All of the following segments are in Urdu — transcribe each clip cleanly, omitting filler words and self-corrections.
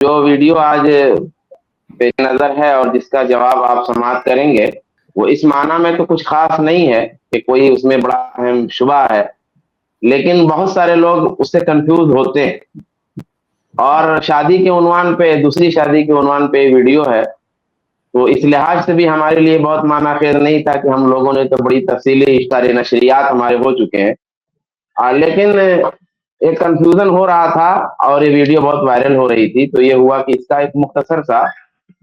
جو ویڈیو آج پیش نظر ہے اور جس کا جواب آپ سماعت کریں گے وہ اس معنی میں تو کچھ خاص نہیں ہے کہ کوئی اس میں بڑا اہم شبہ ہے، لیکن بہت سارے لوگ اس سے کنفیوز ہوتے ہیں، اور شادی کے عنوان پہ دوسری شادی کے عنوان پہ ویڈیو ہے، تو اس لحاظ سے بھی ہمارے لیے بہت معنی خیز نہیں تھا کہ ہم لوگوں نے تو بڑی تفصیلی اشارے نشریات ہمارے ہو چکے ہیں، لیکن ایک کنفیوژن ہو رہا تھا اور یہ ویڈیو بہت وائرل ہو رہی تھی، تو یہ ہوا کہ اس کا ایک مختصر سا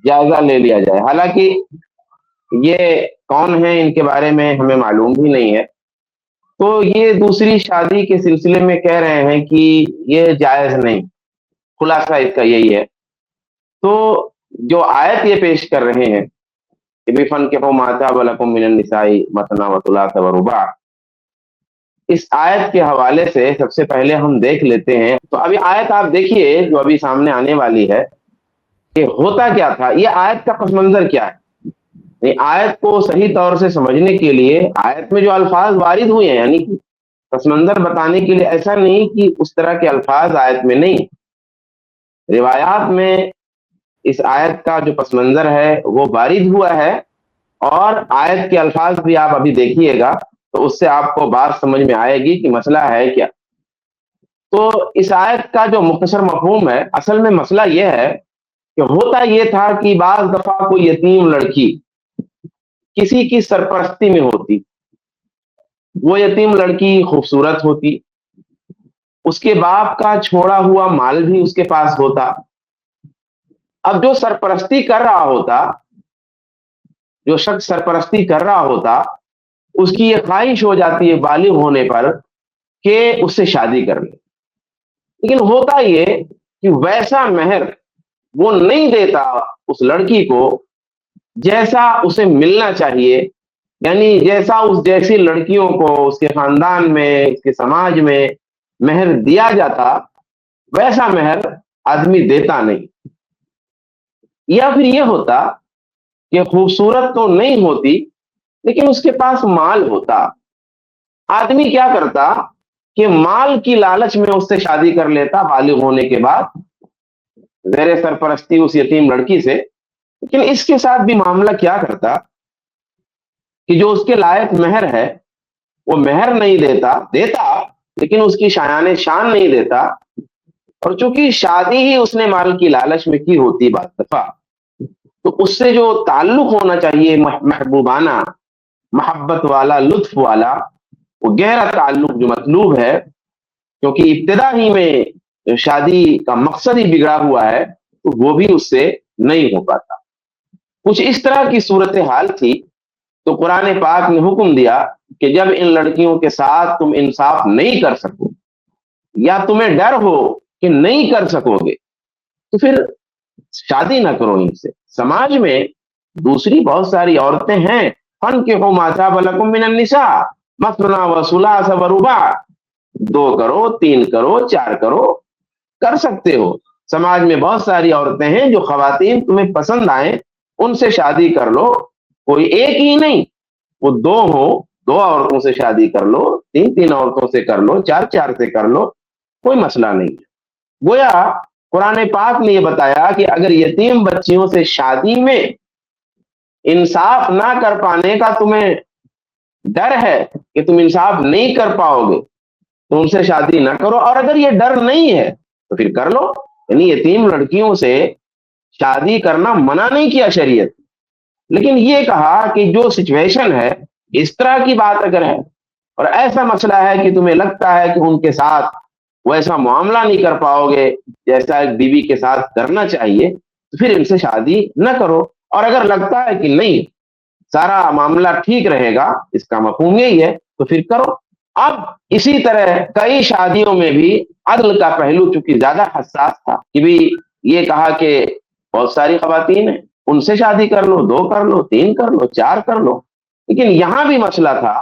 جائزہ لے لیا جائے۔ حالانکہ یہ کون ہیں ان کے بارے میں ہمیں معلوم بھی نہیں ہے، تو یہ دوسری شادی کے سلسلے میں کہہ رہے ہیں کہ یہ جائز نہیں، خلاصہ اس کا یہی ہے۔ تو جو آیت یہ پیش کر رہے ہیں کہ بِفَنكِحُوا مَا طَابَ لَكُم مِّنَ النِّسَاءِ مَثْنَىٰ وَثُلَاثَ وَرُبَاعَ، اس آیت کے حوالے سے سب سے پہلے ہم دیکھ لیتے ہیں۔ تو ابھی آیت آپ دیکھیے جو ابھی سامنے آنے والی ہے کہ ہوتا کیا تھا، یہ آیت کا پس منظر کیا ہے۔ آیت کو صحیح طور سے سمجھنے کے لیے آیت میں جو الفاظ وارد ہوئے ہیں، یعنی کہ پس منظر بتانے کے لیے ایسا نہیں کہ اس طرح کے الفاظ آیت میں نہیں، روایات میں اس آیت کا جو پس منظر ہے وہ وارد ہوا ہے، اور آیت کے الفاظ بھی آپ ابھی دیکھیے گا تو اس سے آپ کو بات سمجھ میں آئے گی کہ مسئلہ ہے کیا۔ تو اس آیت کا جو مختصر مفہوم ہے، اصل میں مسئلہ یہ ہے کہ ہوتا یہ تھا کہ بعض دفعہ کوئی یتیم لڑکی کسی کی سرپرستی میں ہوتی، وہ یتیم لڑکی خوبصورت ہوتی، اس کے باپ کا چھوڑا ہوا مال بھی اس کے پاس ہوتا۔ اب جو سرپرستی کر رہا ہوتا، جو شخص سرپرستی کر رہا ہوتا، اس کی یہ خواہش ہو جاتی ہے بالغ ہونے پر کہ اس سے شادی کر لے، لیکن ہوتا یہ کہ ویسا مہر وہ نہیں دیتا اس لڑکی کو جیسا اسے ملنا چاہیے، یعنی جیسا اس جیسی لڑکیوں کو اس کے خاندان میں، اس کے سماج میں مہر دیا جاتا، ویسا مہر آدمی دیتا نہیں۔ یا پھر یہ ہوتا کہ خوبصورت تو نہیں ہوتی لیکن اس کے پاس مال ہوتا، آدمی کیا کرتا کہ مال کی لالچ میں اس سے شادی کر لیتا بالغ ہونے کے بعد، زیر سرپرستی اس یتیم لڑکی سے، لیکن اس کے ساتھ بھی معاملہ کیا کرتا کہ جو اس کے لائق مہر ہے وہ مہر نہیں دیتا لیکن اس کی شایان شان نہیں دیتا، اور چونکہ شادی ہی اس نے مال کی لالچ میں کی ہوتی بعض دفعہ، تو اس سے جو تعلق ہونا چاہیے محبوبانہ، محبت والا، لطف والا، وہ گہرا تعلق جو مطلوب ہے، کیونکہ ابتدا ہی میں شادی کا مقصد ہی بگڑا ہوا ہے، تو وہ بھی اس سے نہیں ہو پاتا۔ کچھ اس طرح کی صورتحال تھی، تو قرآن پاک نے حکم دیا کہ جب ان لڑکیوں کے ساتھ تم انصاف نہیں کر سکو یا تمہیں ڈر ہو کہ نہیں کر سکو گے تو پھر شادی نہ کرو ان سے۔ سماج میں دوسری بہت ساری عورتیں ہیں، فَانكِحُوا مَا طَابَ لَكُم مِّنَ النِّسَاءِ مَثْنَىٰ وَثُلَاثَ وَرُبَاعَ، 2 کرو، 3 کرو، 4 کرو، کر سکتے ہو۔ سماج میں بہت ساری عورتیں ہیں جو خواتین تمہیں پسند آئیں ان سے شادی کر لو، کوئی ایک ہی نہیں، وہ 2 ہو، 2 عورتوں سے شادی کر لو، 3 عورتوں سے کر لو، 4 سے کر لو، کوئی مسئلہ نہیں ہے۔ گویا قرآن پاک نے یہ بتایا کہ اگر یتیم بچیوں سے شادی میں انصاف نہ کر پانے کا تمہیں ڈر ہے کہ تم انصاف نہیں کر پاؤ گے تو ان سے شادی نہ کرو، اور اگر یہ ڈر نہیں ہے تو پھر کر لو۔ یعنی یتیم لڑکیوں سے شادی کرنا منع نہیں کیا شریعت، لیکن یہ کہا کہ جو سچویشن ہے، اس طرح کی بات اگر ہے اور ایسا مسئلہ ہے کہ تمہیں لگتا ہے کہ ان کے ساتھ ویسا معاملہ نہیں کر پاؤ گے جیسا ایک بیوی کے ساتھ کرنا چاہیے، تو پھر ان سے شادی نہ کرو، اور اگر لگتا ہے کہ نہیں سارا معاملہ ٹھیک رہے گا، اس کا مفہوم یہی ہے، تو پھر کرو۔ اب اسی طرح کئی شادیوں میں بھی عدل کا پہلو چونکہ زیادہ حساس تھا کہ بھی یہ کہا کہ بہت ساری خواتین ہیں، ان سے شادی کر لو، 2 کر لو، 3 کر لو، 4 کر لو، لیکن یہاں بھی مسئلہ تھا،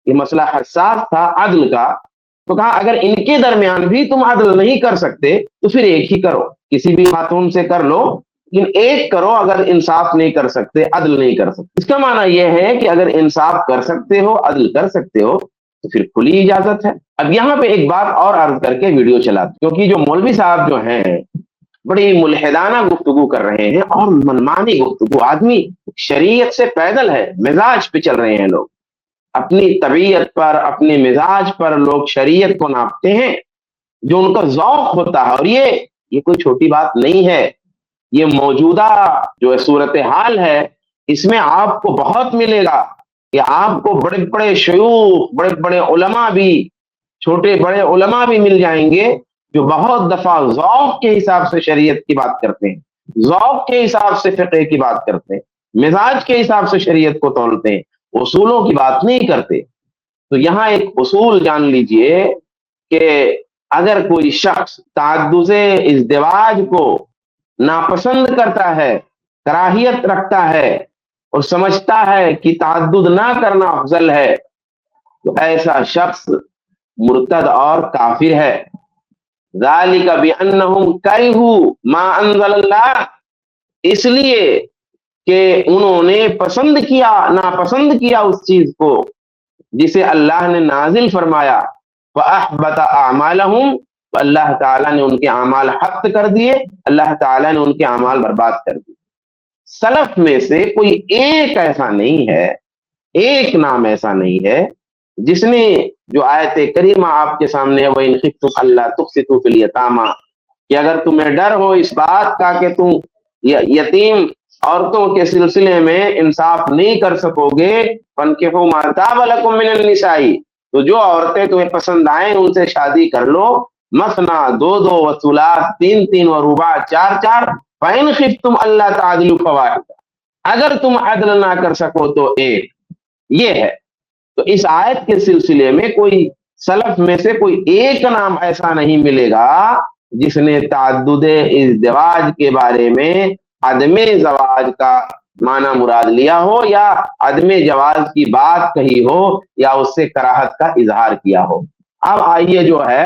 یہ مسئلہ حساس تھا عدل کا، تو کہا اگر ان کے درمیان بھی تم عدل نہیں کر سکتے تو پھر ایک ہی کرو، کسی بھی خاتون سے کر لو، لیکن ایک کرو۔ اگر انصاف نہیں کر سکتے، عدل نہیں کر سکتے، اس کا معنی یہ ہے کہ اگر انصاف کر سکتے ہو، عدل کر سکتے ہو تو پھر کھلی اجازت ہے۔ اب یہاں پہ ایک بات اور عرض کر کے ویڈیو چلاتے، کیونکہ جو مولوی صاحب جو ہیں بڑی ملحدانہ گفتگو کر رہے ہیں اور منمانی گفتگو. آدمی شریعت سے پیدل ہے, مزاج پہ چل رہے ہیں لوگ, اپنی طبیعت پر اپنے مزاج پر لوگ شریعت کو ناپتے ہیں, جو ان کا ذوق ہوتا ہے. اور یہ کوئی چھوٹی بات نہیں ہے. یہ موجودہ جو صورتحال ہے اس میں آپ کو بہت ملے گا کہ آپ کو بڑے بڑے شیوخ, بڑے بڑے علماء بھی, چھوٹے بڑے علماء بھی مل جائیں گے جو بہت دفعہ ذوق کے حساب سے شریعت کی بات کرتے ہیں, ذوق کے حساب سے فقہ کی بات کرتے ہیں, مزاج کے حساب سے شریعت کو تولتے ہیں, اصولوں کی بات نہیں کرتے. تو یہاں ایک اصول جان لیجئے کہ اگر کوئی شخص تعدد ازدواج کو ناپسند کرتا ہے, کراہیت رکھتا ہے اور سمجھتا ہے کہ تعدد نہ کرنا افضل ہے, تو ایسا شخص مرتد اور کافر ہے. ذالک بانہم کرہوا ما انزل اللہ, اس لیے کہ انہوں نے پسند کیا, ناپسند کیا اس چیز کو جسے اللہ نے نازل فرمایا. فاحبط اعمالہم, اللہ تعالیٰ نے ان کے اعمال حبط کر دیے, اللہ تعالیٰ نے ان کے اعمال برباد کر دیے. سلف میں سے کوئی ایک ایسا نہیں ہے, ایک نام ایسا نہیں ہے جس نے جو آیت کریمہ آپ کے سامنے ہے وَإِنْ خِفْتُمْ أَلَّا تُقْسِطُوا فِي الْيَتَامَىٰ, کہ اگر تمہیں ڈر ہو اس بات کا کہ تم یتیم عورتوں کے سلسلے میں انصاف نہیں کر سکو گے, فَانْكِحُوا مَا طَابَ لَكُم مِّنَ النِّسَاءِ, تو جو عورتیں تمہیں پسند آئیں ان سے شادی کر لو. مثنا, دو دو, وثلاث, تین تین, ورباع, چار چار. فَإِنْ خِفْتُمْ أَلَّا تَعْدِلُوا فَوَاحِدَةً, اگر تم عدل نہ کر سکو تو ایک. یہ ہے. تو اس آیت کے سلسلے میں کوئی سلف میں سے کوئی ایک نام ایسا نہیں ملے گا جس نے تعدد ازدواج کے بارے میں عدم زواج کا معنی مراد لیا ہو یا عدم جواز کی بات کہی ہو یا اس سے کراہت کا اظہار کیا ہو. اب آئیے جو ہے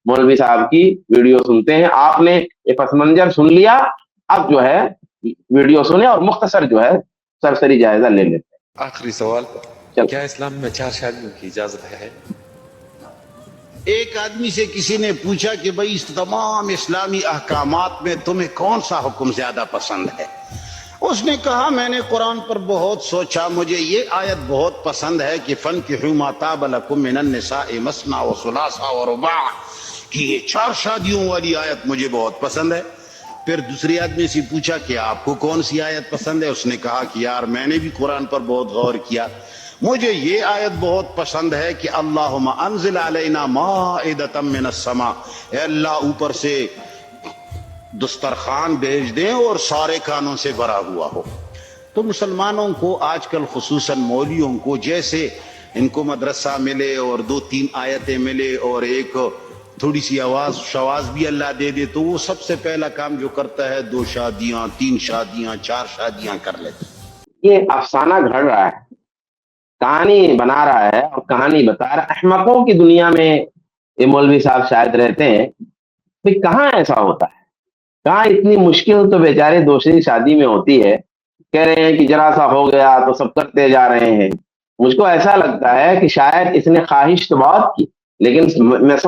مولوی صاحب کی ویڈیو سنتے ہیں. آپ نے یہ پس منظر سن لیا, اب جو ہے ویڈیو سنیں اور مختصر جو ہے سرسری جائزہ لے لیتے ہیں. آخری سوال, کیا اسلام میں 4 شادیوں کی اجازت ہے؟ ایک آدمی سے کسی نے پوچھا کہ بھئی اس تمام اسلامی احکامات میں تمہیں کون سا حکم زیادہ پسند ہے؟ اس نے کہا میں نے قرآن پر بہت سوچا, مجھے یہ آیت بہت پسند ہے کہ فَانْكِحُوا مَا طَابَ لَكُم مِّنَ النِّسَاءِ مَثْنَىٰ وَثُلَاثَ وَرُبَاعَ, کہ یہ 4 شادیوں والی آیت مجھے بہت پسند ہے. پھر دوسری آدمی سے پوچھا کہ آپ کو کون سی آیت پسند ہے؟ اس نے کہا کہ یار میں نے بھی قرآن پر بہت غور کیا, مجھے یہ آیت بہت پسند ہے کہ اللہم انزل علینا مائدۃ من السماء, اے اللہ اوپر سے دسترخوان بھیج دیں اور سارے کانوں سے بھرا ہوا ہو. تو مسلمانوں کو آج کل خصوصاً مولویوں کو جیسے ان کو مدرسہ ملے اور 2-3 آیتیں ملے اور ایک تھوڑی سی آواز شواز بھی اللہ دے دے, تو وہ سب سے پہلا کام جو کرتا ہے 2 شادیاں, 3 شادیاں, 4 شادیاں کر لیتا. یہ افسانہ گھڑ رہا ہے, کہانی بنا رہا ہے اور کہانی بتا رہا ہے. احمقوں کی دنیا میں یہ مولوی صاحب شاید رہتے ہیں. بھئی کہاں ایسا ہوتا ہے, کہاں اتنی مشکل تو بیچارے دوسری شادی میں ہوتی ہے. کہہ رہے ہیں کہ ذرا سا ہو گیا تو سب کرتے جا رہے ہیں. مجھ کو ایسا لگتا ہے کہ شاید اس نے خواہش تو بہت کی لیکن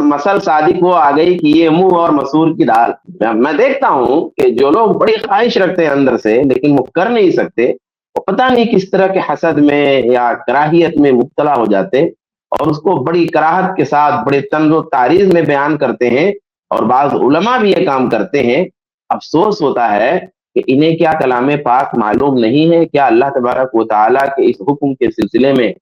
مسل صادق وہ آ گئی کہ یہ منہ اور مسور کی دال. میں دیکھتا ہوں کہ جو لوگ بڑی خواہش رکھتے ہیں اندر سے لیکن وہ کر نہیں سکتے, وہ پتہ نہیں کس طرح کے حسد میں یا کراہیت میں مبتلا ہو جاتے اور اس کو بڑی کراہت کے ساتھ بڑے طنز و تعریض میں بیان کرتے ہیں. اور بعض علماء بھی یہ کام کرتے ہیں. افسوس ہوتا ہے کہ انہیں کیا کلام پاک معلوم نہیں ہے, کیا اللہ تبارک و تعالیٰ کے اس حکم کے سلسلے میں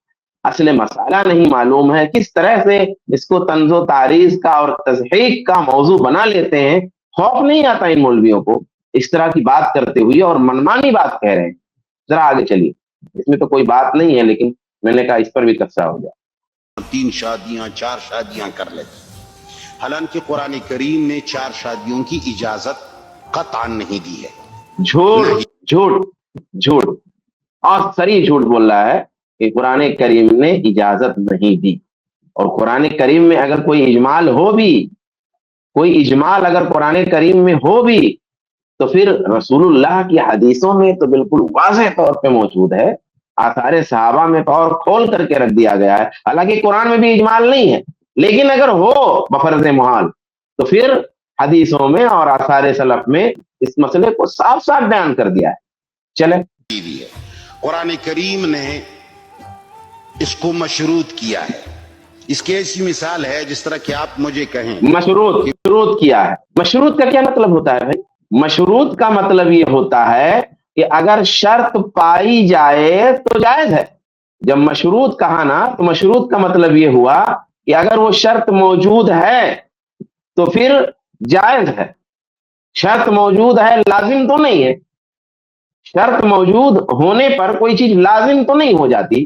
اصل مسئلہ نہیں معلوم ہے, کس طرح سے اس کو طنز و تعریض کا اور تضحیق کا موضوع بنا لیتے ہیں. خوف نہیں آتا ان مولویوں کو اس طرح کی بات کرتے ہوئے اور منمانی بات کہہ رہے ہیں. ذرا آگے چلیے, اس میں تو کوئی بات نہیں ہے لیکن میں نے کہا اس پر بھی قصہ ہو جائے. 3 شادیاں 4 شادیاں کر لیتے. حالانکہ قرآن کریم نے 4 شادیوں کی اجازت قطعاً نہیں دی ہے. جھوٹ جھوٹ جھوٹ اور صریح جھوٹ بول رہا ہے کہ قرآن کریم نے اجازت نہیں دی. اور قرآن کریم میں اگر کوئی اجمال ہو بھی, کوئی اجمال اگر قرآن کریم میں ہو بھی تو پھر رسول اللہ کی حدیثوں میں تو بالکل واضح طور پہ موجود ہے, آثار صحابہ میں تو اور کھول کر کے رکھ دیا گیا ہے. حالانکہ قرآن میں بھی اجمال نہیں ہے لیکن اگر ہو بفرض محال تو پھر حدیثوں میں اور آثار سلف میں اس مسئلے کو صاف صاف بیان کر دیا ہے. چلیں. قرآن کریم نے اس کو مشروط کیا ہے. اس کی ایسی مثال ہے جس طرح کہ آپ مجھے کہیں مشروط کیا ہے. مشروط کا کیا مطلب ہوتا ہے بھائی؟ مشروط کا مطلب یہ ہوتا ہے کہ اگر شرط پائی جائے تو جائز ہے. جب مشروط کہا نا تو مشروط کا مطلب یہ ہوا کہ اگر وہ شرط موجود ہے تو پھر جائز ہے. شرط موجود ہے لازم تو نہیں ہے. شرط موجود ہونے پر کوئی چیز لازم تو نہیں ہو جاتی،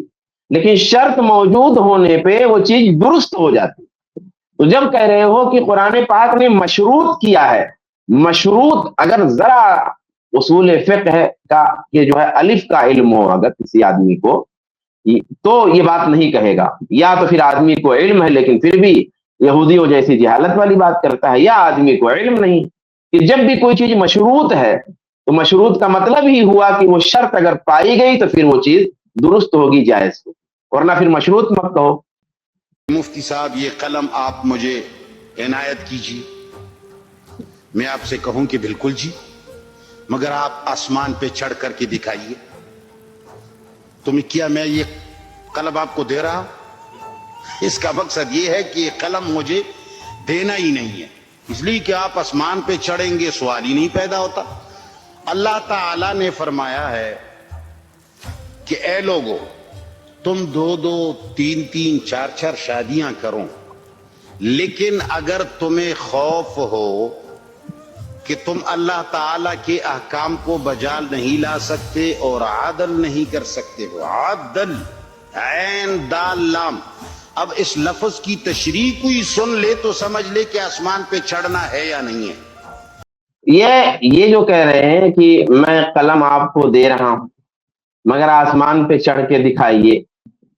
لیکن شرط موجود ہونے پہ وہ چیز درست ہو جاتی. تو جب کہہ رہے ہو کہ قرآن پاک نے مشروط کیا ہے، مشروط اگر ذرا اصول فقہ کا یہ جو ہے الف کا علم ہو اگر کسی آدمی کو تو یہ بات نہیں کہے گا. یا تو پھر آدمی کو علم ہے لیکن پھر بھی یہودیوں جیسی جہالت والی بات کرتا ہے، یا آدمی کو علم نہیں کہ جب بھی کوئی چیز مشروط ہے تو مشروط کا مطلب ہی ہوا کہ وہ شرط اگر پائی گئی تو پھر وہ چیز درست ہوگی، جائز ہو، ورنہ پھر مشروط مت کہو. مفتی صاحب یہ قلم آپ مجھے عنایت کیجیے. میں آپ سے کہوں کہ بالکل جی، مگر آپ آسمان پہ چڑھ کر کے دکھائیے. تم کیا میں یہ قلم آپ کو دے رہا؟ اس کا مقصد یہ ہے کہ یہ قلم مجھے دینا ہی نہیں ہے، اس لیے کہ آپ آسمان پہ چڑھیں گے سوال ہی نہیں پیدا ہوتا. اللہ تعالی نے فرمایا ہے کہ اے لوگو تم 2 3 4 شادیاں کرو، لیکن اگر تمہیں خوف ہو کہ تم اللہ تعالی کے احکام کو بجا نہیں لا سکتے اور عدل نہیں کر سکتے ہو. عدل عین دال لام. اب اس لفظ کی تشریح کوئی سن لے تو سمجھ لے کہ آسمان پہ چڑھنا ہے یا نہیں ہے. یہ جو کہہ رہے ہیں کہ میں قلم آپ کو دے رہا ہوں مگر آسمان پہ چڑھ کے دکھائیے،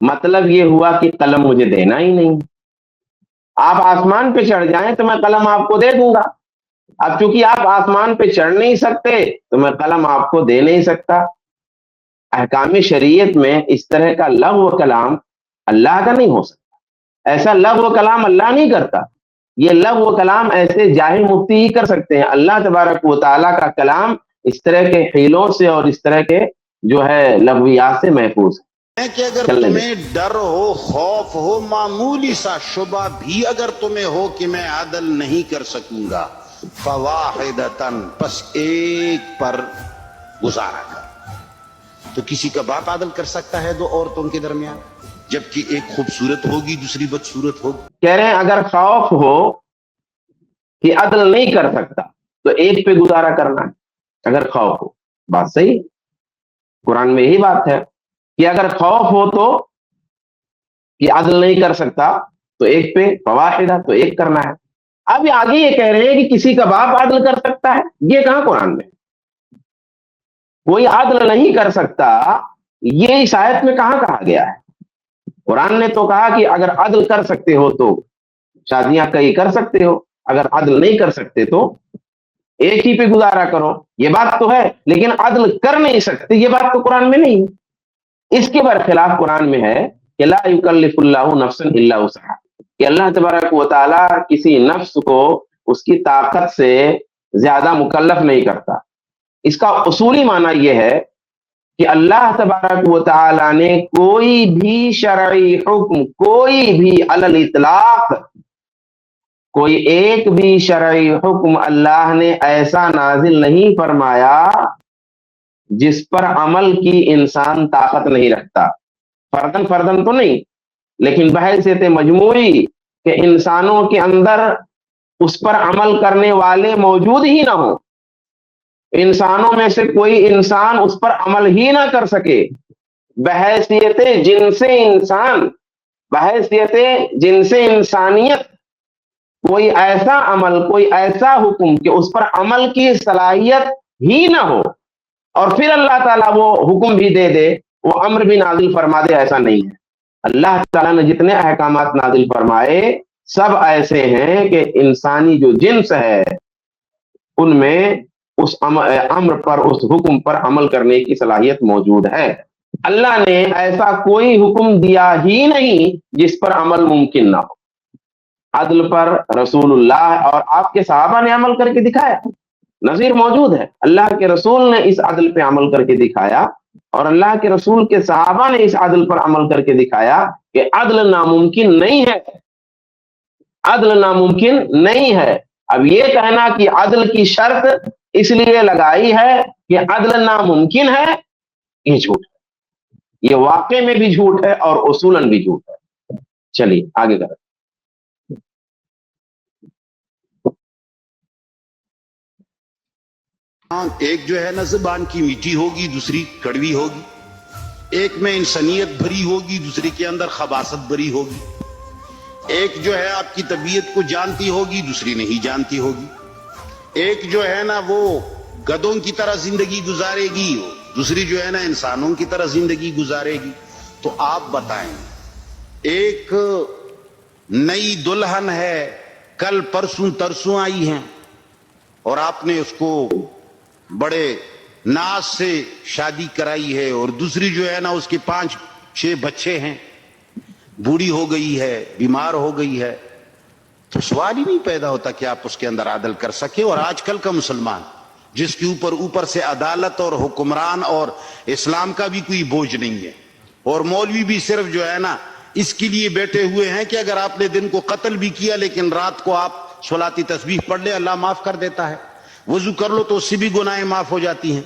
مطلب یہ ہوا کہ قلم مجھے دینا ہی نہیں. آپ آسمان پہ چڑھ جائیں تو میں قلم آپ کو دے دوں گا. اب چونکہ آپ آسمان پہ چڑھ نہیں سکتے تو میں قلم آپ کو دے نہیں سکتا. احکام شریعت میں اس طرح کا لغو کلام اللہ کا نہیں ہو سکتا. ایسا لغو کلام اللہ نہیں کرتا. یہ لغو کلام ایسے جاہل مفتی ہی کر سکتے ہیں. اللہ تبارک و تعالیٰ کا کلام اس طرح کے حیلوں سے اور اس طرح کے جو ہے لغویات سے محفوظ ہے. کہ اگر تمہیں ڈر ہو، خوف ہو، معمولی سا شبہ بھی اگر تمہیں ہو کہ میں عدل نہیں کر سکوں گا، فواحدتن، پس ایک پر گزارا کر. تو کسی کا باپ عدل کر سکتا ہے 2 عورتوں کے درمیان، جبکہ ایک خوبصورت ہوگی دوسری بدصورت ہوگی. کہہ رہے ہیں اگر خوف ہو کہ عدل نہیں کر سکتا تو ایک پہ گزارا کرنا ہے. اگر خوف ہو، بات صحیح، قرآن میں یہی بات ہے کہ اگر خوف ہو تو کہ عدل نہیں کر سکتا تو ایک پہ فواحدہ، تو ایک کرنا ہے. اب آگے یہ کہہ رہے ہیں کہ کسی کا باپ عدل کر سکتا ہے. یہ کہاں قرآن میں؟ کوئی عدل نہیں کر سکتا، یہ اس آیت میں کہاں کہا گیا ہے؟ قرآن نے تو کہا کہ اگر عدل کر سکتے ہو تو شادیاں کئی کر سکتے ہو، اگر عدل نہیں کر سکتے تو ایک ہی پہ گزارا کرو. یہ بات تو ہے، لیکن عدل کر نہیں سکتے یہ بات تو قرآن میں نہیں. اس کے برخلاف قرآن میں ہے کہ لا یکلف اللہ نفسا الا وسعہا، کہ اللہ تبارک و تعالیٰ کسی نفس کو اس کی طاقت سے زیادہ مکلف نہیں کرتا. اس کا اصولی معنی یہ ہے کہ اللہ تبارک و تعالیٰ نے کوئی بھی شرعی حکم، کوئی بھی علی الاطلاق کوئی ایک بھی شرعی حکم اللہ نے ایسا نازل نہیں فرمایا جس پر عمل کی انسان طاقت نہیں رکھتا. فردن تو نہیں، لیکن بحیثیت مجموعی کہ انسانوں کے اندر اس پر عمل کرنے والے موجود ہی نہ ہوں، انسانوں میں سے کوئی انسان اس پر عمل ہی نہ کر سکے، بحیثیت جنس انسانیت کوئی ایسا عمل، کوئی ایسا حکم کہ اس پر عمل کی صلاحیت ہی نہ ہو اور پھر اللہ تعالیٰ وہ حکم بھی دے دے، وہ امر بھی نازل فرما دے، ایسا نہیں ہے. اللہ تعالیٰ نے جتنے احکامات نازل فرمائے سب ایسے ہیں کہ انسانی جو جنس ہے ان میں اس امر پر، اس حکم پر عمل کرنے کی صلاحیت موجود ہے. اللہ نے ایسا کوئی حکم دیا ہی نہیں جس پر عمل ممکن نہ ہو. عدل پر رسول اللہ اور آپ کے صحابہ نے عمل کر کے دکھایا. نظیر موجود ہے. اللہ کے رسول نے اس عدل پہ عمل کر کے دکھایا اور اللہ کے رسول کے صحابہ نے اس عدل پر عمل کر کے دکھایا کہ عدل ناممکن نہیں ہے. عدل ناممکن نہیں ہے. اب یہ کہنا کہ عدل کی شرط اس لیے لگائی ہے کہ عدل ناممکن ہے، یہ جھوٹ ہے. یہ واقع میں بھی جھوٹ ہے اور اصولاً بھی جھوٹ ہے. چلیے آگے کریں. ایک جو ہے نا زبان کی میٹھی ہوگی، دوسری کڑوی ہوگی. ایک میں انسانیت بھری ہوگی، دوسری کے اندر خباثت بھری ہوگی. ایک جو ہے آپ کی طبیعت کو جانتی ہوگی، دوسری نہیں جانتی ہوگی. ایک جو ہے نا وہ گدھوں کی طرح زندگی گزارے گی، دوسری جو ہے نا انسانوں کی طرح زندگی گزارے گی. تو آپ بتائیں، ایک نئی دلہن ہے، کل پرسوں ترسوں آئی ہیں اور آپ نے اس کو بڑے ناز سے شادی کرائی ہے، اور دوسری جو ہے نا اس کے 5-6 بچے ہیں، بوڑھی ہو گئی ہے، بیمار ہو گئی ہے. تو سوال ہی نہیں پیدا ہوتا کہ آپ اس کے اندر عدل کر سکے. اور آج کل کا مسلمان جس کے اوپر سے عدالت اور حکمران اور اسلام کا بھی کوئی بوجھ نہیں ہے، اور مولوی بھی صرف جو ہے نا اس کے لیے بیٹھے ہوئے ہیں کہ اگر آپ نے دن کو قتل بھی کیا لیکن رات کو آپ صلاتی تسبیح پڑھ لے، اللہ معاف کر دیتا ہے. وضو کر لو تو اس سے بھی گناہیں معاف ہو جاتی ہیں.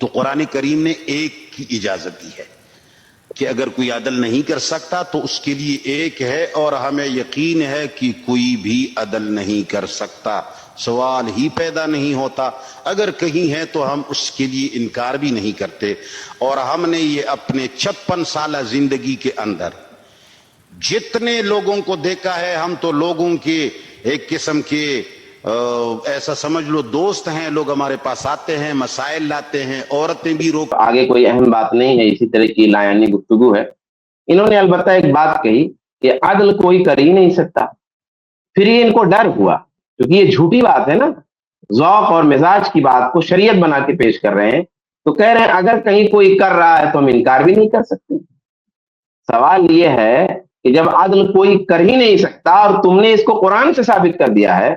تو قرآن کریم نے ایک کی اجازت دی ہے کہ اگر کوئی عدل نہیں کر سکتا تو اس کے لیے ایک ہے، اور ہمیں یقین ہے کہ کوئی بھی عدل نہیں کر سکتا. سوال ہی پیدا نہیں ہوتا. اگر کہیں ہے تو ہم اس کے لیے انکار بھی نہیں کرتے. اور ہم نے یہ اپنے 56 سالہ زندگی کے اندر جتنے لوگوں کو دیکھا ہے، ہم تو لوگوں کے ایک قسم کے ایسا سمجھ لو دوست ہیں. لوگ ہمارے پاس آتے ہیں، مسائل لاتے ہیں، عورتیں بھی آگے کوئی اہم بات نہیں ہے، اسی طرح کی لایانی گفتگو ہے. انہوں نے البتہ ایک بات کہی کہ عدل کوئی کر ہی نہیں سکتا. پھر یہ ان کو ڈر ہوا کیونکہ یہ جھوٹی بات ہے نا، ذوق اور مزاج کی بات کو شریعت بنا کے پیش کر رہے ہیں. تو کہہ رہے ہیں اگر کہیں کوئی کر رہا ہے تو ہم انکار بھی نہیں کر سکتے. سوال یہ ہے کہ جب عدل کوئی کر ہی نہیں سکتا اور تم نے اس کو قرآن سے ثابت کر دیا ہے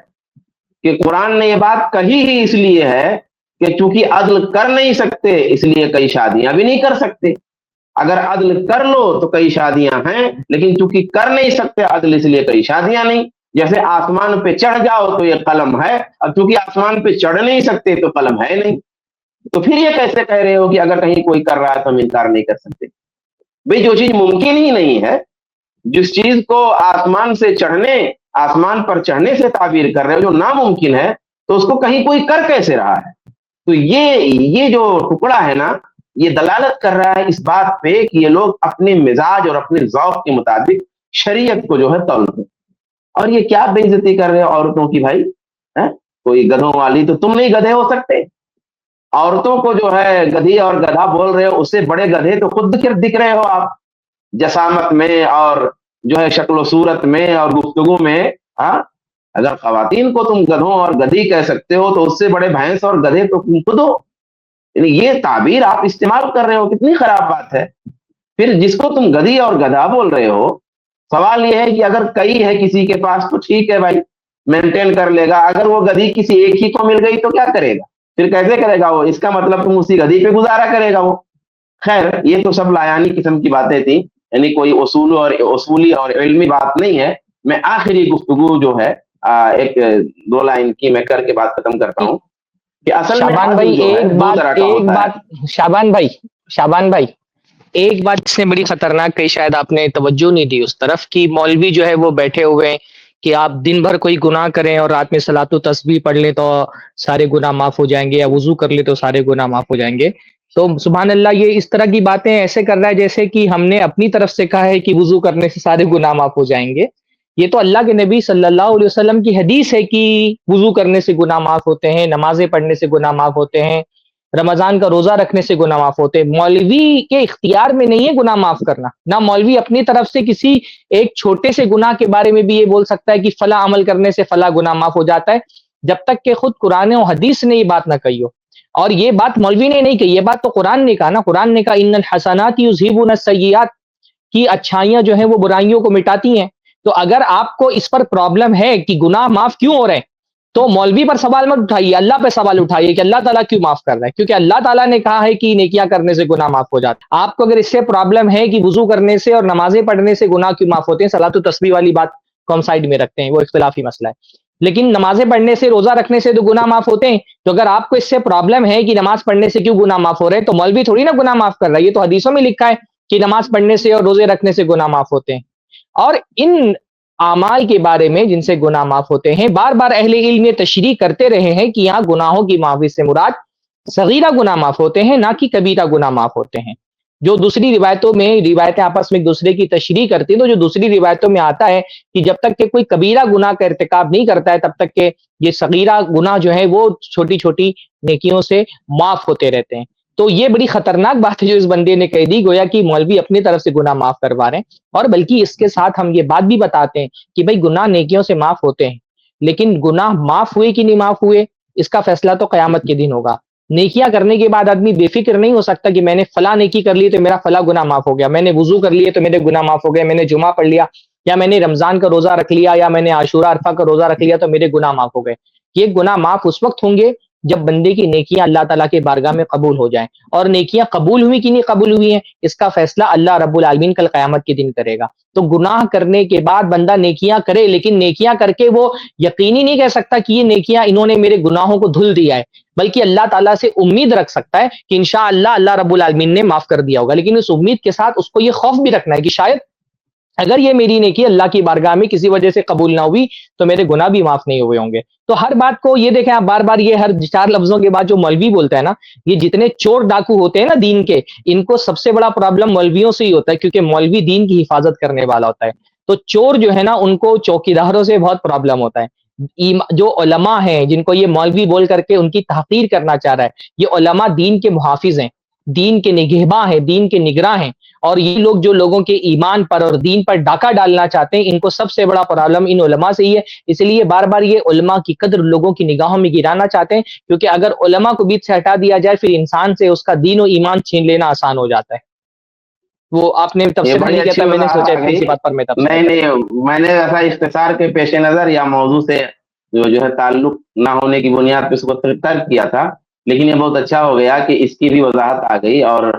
کہ قرآن نے یہ بات کہی ہی اس لیے ہے کہ چونکہ عدل کر نہیں سکتے اس لیے کئی شادیاں بھی نہیں کر سکتے. اگر عدل کر لو تو کئی شادیاں ہیں، لیکن چونکہ کر نہیں سکتے عدل اس لیے کئی شادیاں نہیں. جیسے آسمان پہ چڑھ جاؤ تو یہ قلم ہے، اب چونکہ آسمان پہ چڑھ نہیں سکتے تو قلم ہے نہیں. تو پھر یہ کیسے کہہ رہے ہو کہ اگر کہیں کوئی کر رہا ہے تو ہم انکار نہیں کر سکتے؟ بھئی جو چیز ممکن ہی نہیں ہے، جس چیز کو آسمان پر چڑھنے سے تعبیر کر رہے ہو جو ناممکن ہے، تو اس کو کہیں کوئی کر کیسے رہا ہے؟ تو یہ جو ٹکڑا ہے نا، یہ دلالت کر رہا ہے اس بات پہ کہ یہ لوگ اپنے مزاج اور اپنے ذوق کے مطابق شریعت کو جو ہے تولتے. اور یہ کیا بے عزتی کر رہے ہو عورتوں کی بھائی؟ کوئی گدھوں والی، تو تم نہیں گدھے ہو سکتے؟ عورتوں کو جو ہے گدھی اور گدھا بول رہے ہو، اس سے بڑے گدھے تو خود دکھ رہے ہو آپ، جسامت میں اور جو ہے شکل و صورت میں اور گفتگو میں. اگر خواتین کو تم گدھوں اور گدھی کہہ سکتے ہو تو اس سے بڑے بھینس اور گدھے تو تم خود ہو. یعنی یہ تعبیر آپ استعمال کر رہے ہو، کتنی خراب بات ہے. پھر جس کو تم گدھی اور گدھا بول رہے ہو، سوال یہ ہے کہ اگر کئی ہے کسی کے پاس تو ٹھیک ہے بھائی، مینٹین کر لے گا. اگر وہ گدھی کسی ایک ہی کو مل گئی تو کیا کرے گا؟ پھر کیسے کرے گا وہ؟ اس کا مطلب تم اسی گدھی پہ گزارا کرے گا وہ. خیر، یہ تو سب لایانی قسم کی باتیں تھیں، یعنی کوئی اصولی اور علمی بات نہیں ہے. میں آخری گفتگو جو ہے ایک 2 لائن کی میں کر کے بات ختم کرتا ہوں کہ اصل شعبان بھائی شعبان بھائی ایک بات اس نے بڑی خطرناک کہی، شاید آپ نے توجہ نہیں دی اس طرف، کہ مولوی جو ہے وہ بیٹھے ہوئے ہیں کہ آپ دن بھر کوئی گناہ کریں اور رات میں صلاۃ و تسبیح پڑھ لیں تو سارے گناہ معاف ہو جائیں گے، یا وضو کر لیں تو سارے گناہ معاف ہو جائیں گے. تو سبحان اللہ، یہ اس طرح کی باتیں ایسے کر رہا ہے جیسے کہ ہم نے اپنی طرف سے کہا ہے کہ وضو کرنے سے سارے گناہ معاف ہو جائیں گے. یہ تو اللہ کے نبی صلی اللہ علیہ وسلم کی حدیث ہے کہ وضو کرنے سے گناہ معاف ہوتے ہیں، نمازیں پڑھنے سے گناہ معاف ہوتے ہیں، رمضان کا روزہ رکھنے سے گناہ معاف ہوتے ہیں. مولوی کے اختیار میں نہیں ہے گناہ معاف کرنا. نہ مولوی اپنی طرف سے کسی ایک چھوٹے سے گناہ کے بارے میں بھی یہ بول سکتا ہے کہ فلاں عمل کرنے سے فلاں گناہ معاف ہو جاتا ہے، جب تک کہ خود قرآن و حدیث نے یہ بات نہ کہی ہو. اور یہ بات مولوی نے نہیں کہی، یہ بات تو قرآن نے کہا نا. قرآن نے کہا ان الحسنات یذھبون السیئات، کی اچھائیاں جو ہیں وہ برائیوں کو مٹاتی ہیں. تو اگر آپ کو اس پر پرابلم ہے کہ گناہ معاف کیوں ہو رہے ہیں تو مولوی پر سوال مت اٹھائیے، اللہ پہ سوال اٹھائیے کہ اللہ تعالیٰ کیوں معاف کر رہا ہے، کیونکہ اللہ تعالیٰ نے کہا ہے کہ نیکیاں کرنے سے گناہ معاف ہو جاتا ہے۔ آپ کو اگر اس سے پرابلم ہے کہ وضو کرنے سے اور نمازیں پڑھنے سے گناہ کیوں معاف ہوتے ہیں، صلاۃ و تسبیح والی بات کو ہم سائڈ میں رکھتے ہیں، وہ اختلافی مسئلہ ہے، لیکن نمازیں پڑھنے سے روزہ رکھنے سے تو گناہ معاف ہوتے ہیں۔ تو اگر آپ کو اس سے پرابلم ہے کہ نماز پڑھنے سے کیوں گناہ معاف ہو رہے ہیں، تو مولوی تھوڑی نا گناہ معاف کر رہا ہے، یہ تو حدیثوں میں لکھا ہے کہ نماز پڑھنے سے اور روزے رکھنے سے گناہ معاف ہوتے ہیں۔ اور ان اعمال کے بارے میں جن سے گناہ معاف ہوتے ہیں، بار بار اہل علم یہ تشریح کرتے رہے ہیں کہ یہاں گناہوں کی معافی سے مراد صغیرہ گناہ معاف ہوتے ہیں، نہ کہ کبیرہ گناہ معاف ہوتے ہیں۔ جو دوسری روایتوں میں روایتیں آپس میں ایک دوسرے کی تشریح کرتی ہیں، تو جو دوسری روایتوں میں آتا ہے کہ جب تک کہ کوئی کبیرہ گناہ کا ارتکاب نہیں کرتا ہے، تب تک کہ یہ صغیرہ گناہ جو ہے وہ چھوٹی چھوٹی نیکیوں سے معاف ہوتے رہتے ہیں۔ تو یہ بڑی خطرناک بات ہے جو اس بندے نے کہہ دی، گویا کہ مولوی اپنی طرف سے گناہ معاف کروا رہے ہیں۔ اور بلکہ اس کے ساتھ ہم یہ بات بھی بتاتے ہیں کہ بھئی گناہ نیکیوں سے معاف ہوتے ہیں، لیکن گناہ معاف ہوئے کہ نہیں معاف ہوئے اس کا فیصلہ تو قیامت کے دن ہوگا۔ نیکیاں کرنے کے بعد آدمی بے فکر نہیں ہو سکتا کہ میں نے فلاں نیکی کر لی تو میرا فلاں گناہ معاف ہو گیا، میں نے وضو کر لیے تو میرے گناہ معاف ہو گئے، میں نے جمعہ پڑھ لیا، یا میں نے رمضان کا روزہ رکھ لیا، یا میں نے عاشورہ عرفہ کا روزہ رکھ لیا تو میرے گناہ معاف ہو گئے۔ یہ گناہ معاف اس وقت ہوں گے جب بندے کی نیکیاں اللہ تعالیٰ کے بارگاہ میں قبول ہو جائیں، اور نیکیاں قبول ہوئی کہ نہیں قبول ہوئی ہیں اس کا فیصلہ اللہ رب العالمین کل قیامت کے دن کرے گا۔ تو گناہ کرنے کے بعد بندہ نیکیاں کرے، لیکن نیکیاں کر کے وہ یقینی نہیں کہہ سکتا کہ یہ نیکیاں انہوں نے میرے گناہوں کو دھل دیا ہے، بلکہ اللہ تعالیٰ سے امید رکھ سکتا ہے کہ انشاءاللہ اللہ رب العالمین نے معاف کر دیا ہوگا، لیکن اس امید کے ساتھ اس کو یہ خوف بھی رکھنا ہے کہ شاید اگر یہ میری نیکی اللہ کی بارگاہ میں کسی وجہ سے قبول نہ ہوئی تو میرے گناہ بھی معاف نہیں ہوئے ہوں گے۔ تو ہر بات کو یہ دیکھیں آپ، بار بار یہ ہر 4 لفظوں کے بعد جو مولوی بولتا ہے نا، یہ جتنے چور ڈاکو ہوتے ہیں نا دین کے، ان کو سب سے بڑا پرابلم مولویوں سے ہی ہوتا ہے، کیونکہ مولوی دین کی حفاظت کرنے والا ہوتا ہے۔ تو چور جو ہے نا ان کو چوکیداروں سے بہت پرابلم ہوتا ہے۔ جو علماء ہیں جن کو یہ مولوی بول کر کے ان کی تحقیر کرنا چاہ رہا ہے، یہ علماء دین کے محافظ ہیں، دین کے نگہباں ہیں، دین کے نگراں ہیں، اور یہ لوگ جو لوگوں کے ایمان پر اور دین پر ڈاکہ ڈالنا چاہتے ہیں، ان کو سب سے بڑا پرابلم ان علماء سے ہی ہے۔ اس لیے بار بار یہ علماء کی قدر لوگوں کی نگاہوں میں گرانا چاہتے ہیں، کیونکہ اگر علماء کو بیچ سے ہٹا دیا جائے پھر انسان سے اس کا دین و ایمان چھین لینا آسان ہو جاتا ہے۔ وہ آپ نے یہ تفسیر بڑی نہیں کیا اچھی تھا، میں نے وضاحت سوچا آ گئی۔ اسی بات پر میں تفسیر میں نے ایسا اختصار کے پیش نظر یا موضوع سے جو ہے تعلق نہ ہونے کی بنیاد پہ اس کو ترک کیا تھا، لیکن یہ بہت اچھا ہو گیا کہ اس کی بھی وضاحت آ گئی اور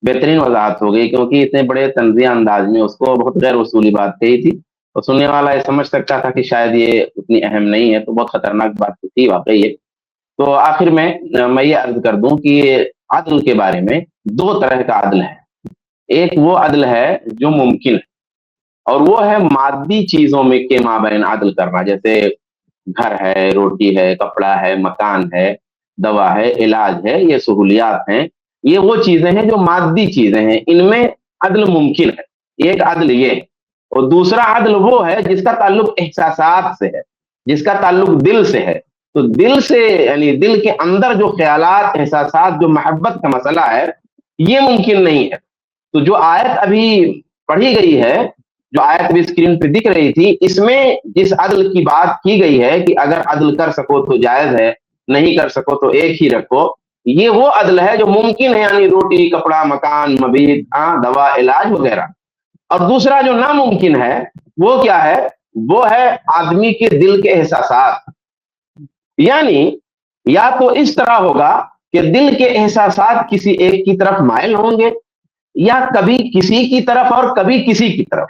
بہترین وضاحت ہو گئی، کیونکہ اتنے بڑے طنزیہ انداز میں اس کو بہت غیر اصولی بات کہی تھی، اور سننے والا یہ سمجھ سکتا تھا کہ شاید یہ اتنی اہم نہیں ہے، تو بہت خطرناک بات تھی واقعی یہ۔ تو آخر میں یہ عرض کر دوں کہ عدل کے بارے میں 2 طرح کا عدل ہے۔ ایک وہ عدل ہے جو ممکن ہے، اور وہ ہے مادی چیزوں میں کے مابین عدل کرنا، جیسے گھر ہے، روٹی ہے، کپڑا ہے، مکان ہے، دوا ہے، علاج ہے، یہ سہولیات ہیں، یہ وہ چیزیں ہیں جو مادی چیزیں ہیں، ان میں عدل ممکن ہے۔ ایک عدل یہ، اور دوسرا عدل وہ ہے جس کا تعلق احساسات سے ہے، جس کا تعلق دل سے ہے۔ تو دل سے یعنی دل کے اندر جو خیالات، احساسات، جو محبت کا مسئلہ ہے، یہ ممکن نہیں ہے۔ تو جو آیت ابھی پڑھی گئی ہے، جو آیت بھی اسکرین پہ دکھ رہی تھی، اس میں جس عدل کی بات کی گئی ہے کہ اگر عدل کر سکو تو جائز ہے، نہیں کر سکو تو ایک ہی رکھو، یہ وہ عدل ہے جو ممکن ہے، یعنی روٹی، کپڑا، مکان، مبیت، دوا، علاج وغیرہ۔ اور دوسرا جو ناممکن ہے وہ کیا ہے؟ وہ ہے آدمی کے دل کے احساسات، یعنی یا تو اس طرح ہوگا کہ دل کے احساسات کسی ایک کی طرف مائل ہوں گے، یا کبھی کسی کی طرف اور کبھی کسی کی طرف۔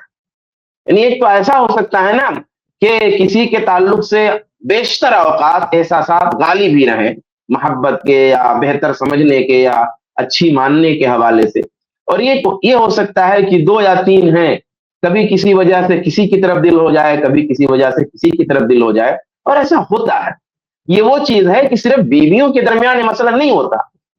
یعنی ایک تو ایسا ہو سکتا ہے نا کہ کسی کے تعلق سے بیشتر اوقات احساسات غالب ہی رہیں، محبت کے یا بہتر سمجھنے کے یا اچھی ماننے کے حوالے سے، اور یہ ہو سکتا ہے کہ 2 یا 3 ہیں، کبھی کسی وجہ سے کسی کی طرف دل ہو جائے، کبھی کسی وجہ سے کسی کی طرف دل ہو جائے، اور ایسا ہوتا ہے۔ یہ وہ چیز ہے کہ صرف بیویوں کے درمیان یہ مسئلہ نہیں ہوتا،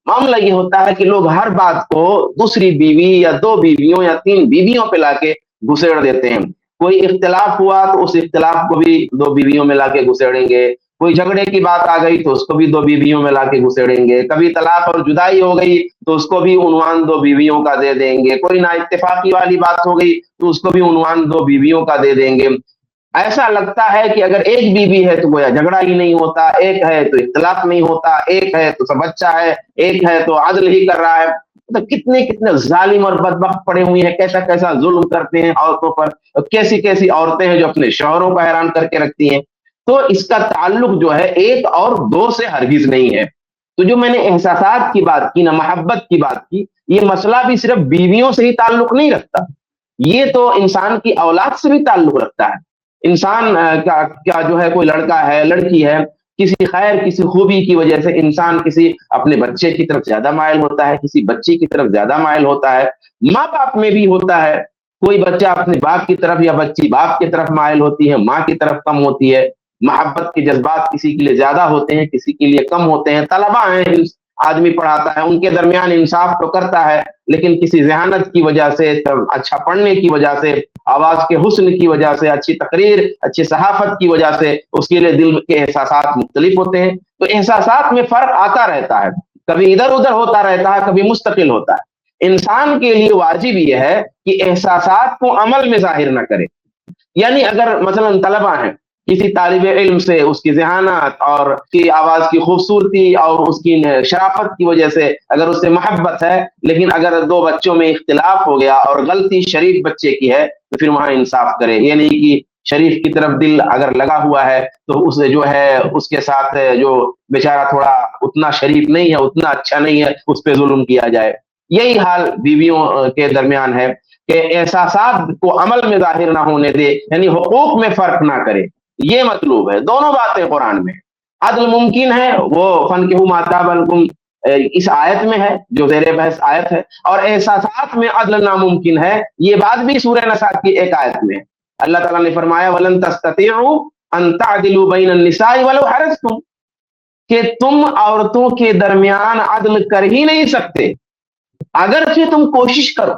معاملہ یہ ہوتا ہے کہ لوگ ہر بات کو دوسری بیوی یا 2 بیویوں یا 3 بیویوں پہ لا کے گھسیڑ دیتے ہیں۔ کوئی اختلاف ہوا تو اس اختلاف کو بھی 2 بیویوں میں لا کے گھسیڑیں گے، کوئی جھگڑے کی بات آ گئی تو اس کو بھی 2 بیویوں میں لا کے گھسیڑیں گے، کبھی طلاق اور جدائی ہو گئی تو اس کو بھی عنوان 2 بیویوں کا دے دیں گے، کوئی نا اتفاقی والی بات ہو گئی تو اس کو بھی عنوان 2 بیویوں کا دے دیں گے۔ ایسا لگتا ہے کہ اگر ایک بیوی ہے تو گویا جھگڑا ہی نہیں ہوتا، ایک ہے تو اختلاف نہیں ہوتا، ایک ہے تو سب اچھا ہے، ایک ہے تو عدل ہی کر رہا ہے۔ تو کتنے کتنے ظالم اور بدبخت پڑے ہوئے ہیں, کیسا کیسا ظلم کرتے ہیں عورتوں پر, کیسی کیسی عورتیں ہیں جو اپنے شوہروں کو حیران کر کے رکھتی ہیں. تو اس کا تعلق جو ہے ایک اور دو سے ہرگز نہیں ہے. تو جو میں نے احساسات کی بات کی نا, محبت کی بات کی, یہ مسئلہ بھی صرف بیویوں سے ہی تعلق نہیں رکھتا, یہ تو انسان کی اولاد سے بھی تعلق رکھتا ہے. انسان کیا جو ہے, کوئی لڑکا ہے لڑکی ہے, کسی خیر کسی خوبی کی وجہ سے انسان کسی اپنے بچے کی طرف زیادہ مائل ہوتا ہے, کسی بچی کی طرف زیادہ مائل ہوتا ہے. ماں باپ میں بھی ہوتا ہے, کوئی بچہ اپنے باپ کی طرف یا بچی باپ کی طرف مائل ہوتی ہے, ماں کی طرف کم ہوتی ہے. محبت کے جذبات کسی کے لیے زیادہ ہوتے ہیں, کسی کے لیے کم ہوتے ہیں. طلبا ہیں, آدمی پڑھاتا ہے, ان کے درمیان انصاف تو کرتا ہے, لیکن کسی ذہانت کی وجہ سے, اچھا پڑھنے کی وجہ سے, آواز کے حسن کی وجہ سے, اچھی تقریر, اچھی صحافت کی وجہ سے اس کے لیے دل کے احساسات مختلف ہوتے ہیں. تو احساسات میں فرق آتا رہتا ہے, کبھی ادھر ادھر ہوتا رہتا ہے, کبھی مستقل ہوتا ہے. انسان کے لیے واجب یہ ہے کہ احساسات کو عمل میں ظاہر نہ کرے. یعنی اگر مثلا طلبا ہیں, کسی طالب علم سے اس کی ذہانت اور اس کی آواز کی خوبصورتی اور اس کی شرافت کی وجہ سے اگر اس سے محبت ہے, لیکن اگر دو بچوں میں اختلاف ہو گیا اور غلطی شریف بچے کی ہے, تو پھر وہاں انصاف کرے. یہ نہیں کہ شریف کی طرف دل اگر لگا ہوا ہے تو اس جو ہے اس کے ساتھ جو بیچارہ تھوڑا اتنا شریف نہیں ہے, اتنا اچھا نہیں ہے, اس پہ ظلم کیا جائے. یہی حال بیویوں کے درمیان ہے کہ احساسات کو عمل میں ظاہر نہ ہونے دے, یعنی حقوق میں فرق نہ کرے. یہ مطلوب ہے. دونوں باتیں قرآن میں. عدل ممکن ہے, وہ فنکحوا ما طاب لکم اس آیت میں ہے جو زیر بحث آیت ہے, اور احساسات میں عدل ناممکن ہے, یہ بات بھی سورہ نساء کی ایک آیت میں ہے. اللہ تعالیٰ نے فرمایا وَلَن تَسْتَطِيعُوا أَن تَعْدِلُوا بَيْنَ النِّسَاءِ وَلَوْ حَرَصْتُمْ, کہ تم عورتوں کے درمیان عدل کر ہی نہیں سکتے اگرچہ تم کوشش کرو.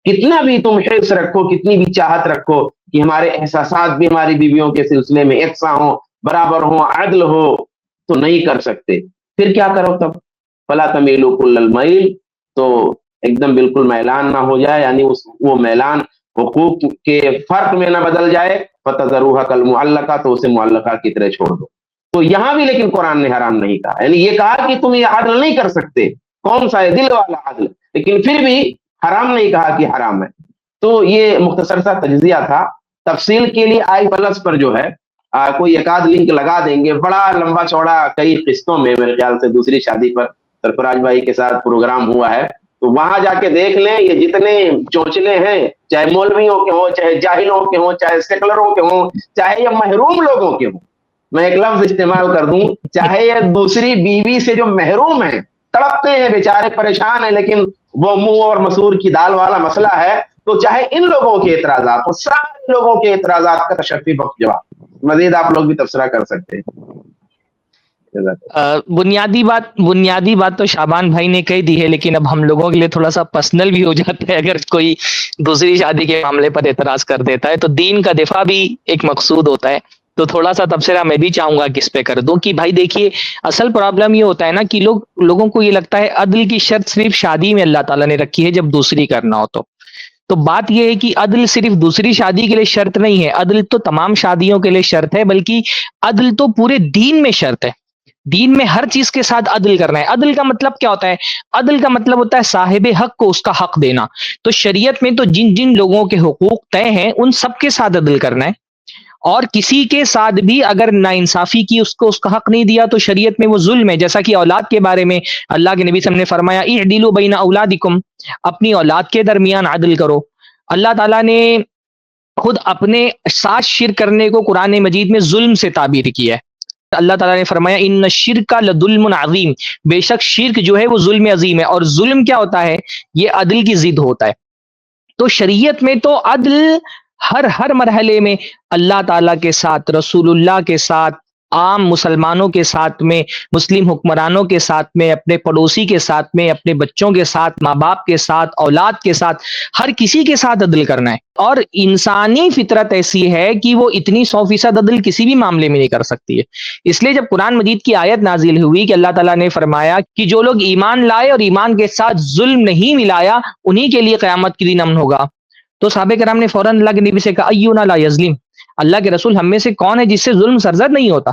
کتنا بھی تم حرص رکھو, کتنی بھی چاہت رکھو کہ ہمارے احساسات بھی ہماری بیویوں کے سلسلے میں یکساں ہوں, برابر ہوں, عدل ہو, تو نہیں کر سکتے. پھر کیا کرو تب؟ فَلَا تَمِيلُوا كُلَّ الْمَيْلِ, تو ایک دم بالکل میلان نہ ہو جائے, یعنی وہ میلان حقوق کے فرق میں نہ بدل جائے. فَتَذَرُوهَا كَالْمُعَلَّقَةِ, تو اسے معلقہ کی طرح چھوڑ دو. تو یہاں بھی لیکن قرآن نے حرام نہیں کہا, یعنی یہ کہا کہ تم یہ عدل نہیں کر سکتے, کون سا ہے دل والا عدل, لیکن پھر بھی حرام نہیں کہا کہ حرام ہے. تو یہ مختصر سا تجزیہ تھا. تفصیل کے لیے آئی پلس پر جو ہے کوئی ایک آدھ لنک لگا دیں گے, بڑا لمبا چوڑا کئی قسطوں میں, میرے خیال سے دوسری شادی پر سرفراز بھائی کے ساتھ پروگرام ہوا ہے, تو وہاں جا کے دیکھ لیں. یہ جتنے چونچلے ہیں, چاہے مولویوں کے ہوں, چاہے جاہلوں کے ہوں, چاہے سیکولروں کے ہوں, چاہے یہ محروم لوگوں کے ہوں, میں ایک لفظ استعمال کر دوں, چاہے یہ دوسری بیوی سے جو محروم ہیں, تڑپتے ہیں بیچارے, پریشان ہیں, لیکن وہ منہ اور مسور کی دال والا مسئلہ ہے, تو چاہے ان لوگوں کے اعتراضات, تو سارے لوگوں کے اعتراضات کا تشفی بخش جواب. مزید آپ لوگ بھی تبصرہ کر سکتے ہیں. بنیادی بات تو شعبان بھائی نے کہہ دی ہے, لیکن اب ہم لوگوں کے لیے تھوڑا سا پرسنل بھی ہو جاتا ہے اگر کوئی دوسری شادی کے معاملے پر اعتراض کر دیتا ہے, تو دین کا دفاع بھی ایک مقصود ہوتا ہے. تو تھوڑا سا تبصرہ میں بھی چاہوں گا کہ اس پہ کر دوں کہ بھائی دیکھیے, اصل پرابلم یہ ہوتا ہے نا کہ لوگوں کو یہ لگتا ہے عدل کی شرط صرف شادی میں اللہ تعالیٰ نے رکھی ہے جب دوسری کرنا ہو. تو بات یہ ہے کہ عدل صرف دوسری شادی کے لیے شرط نہیں ہے, عدل تو تمام شادیوں کے لیے شرط ہے, بلکہ عدل تو پورے دین میں شرط ہے. دین میں ہر چیز کے ساتھ عدل کرنا ہے. عدل کا مطلب کیا ہوتا ہے؟ عدل کا مطلب ہوتا ہے صاحب حق کو اس کا حق دینا. تو شریعت میں تو جن لوگوں کے حقوق طے ہیں ان سب کے ساتھ عدل کرنا ہے, اور کسی کے ساتھ بھی اگر ناانصافی کی, اس کو اس کا حق نہیں دیا, تو شریعت میں وہ ظلم ہے. جیسا کہ اولاد کے بارے میں اللہ کے نبی صلی اللہ علیہ وسلم نے فرمایا اعدلوا بین اولادکم, اپنی اولاد کے درمیان عدل کرو. اللہ تعالیٰ نے خود اپنے ساتھ شرک کرنے کو قرآن مجید میں ظلم سے تعبیر کیا ہے. اللہ تعالیٰ نے فرمایا ان الشرک لظلم عظیم, بے شک شرک جو ہے وہ ظلم عظیم ہے. اور ظلم کیا ہوتا ہے؟ یہ عدل کی ضد ہوتا ہے. تو شریعت میں تو عدل ہر مرحلے میں اللہ تعالیٰ کے ساتھ, رسول اللہ کے ساتھ, عام مسلمانوں کے ساتھ میں, مسلم حکمرانوں کے ساتھ میں, اپنے پڑوسی کے ساتھ میں, اپنے بچوں کے ساتھ, ماں باپ کے ساتھ, اولاد کے ساتھ, ہر کسی کے ساتھ عدل کرنا ہے. اور انسانی فطرت ایسی ہے کہ وہ اتنی 100% عدل کسی بھی معاملے میں نہیں کر سکتی ہے. اس لیے جب قرآن مجید کی آیت نازل ہوئی کہ اللہ تعالیٰ نے فرمایا کہ جو لوگ ایمان لائے اور ایمان کے ساتھ ظلم نہیں ملایا انہی کے لیے قیامت کے دن امن ہوگا, تو صحابہ کرام نے فوراً اللہ کے نبی سے کہا ایونا لا یظلم, اللہ کے رسول ہم میں سے کون ہے جس سے ظلم سرزد نہیں ہوتا؟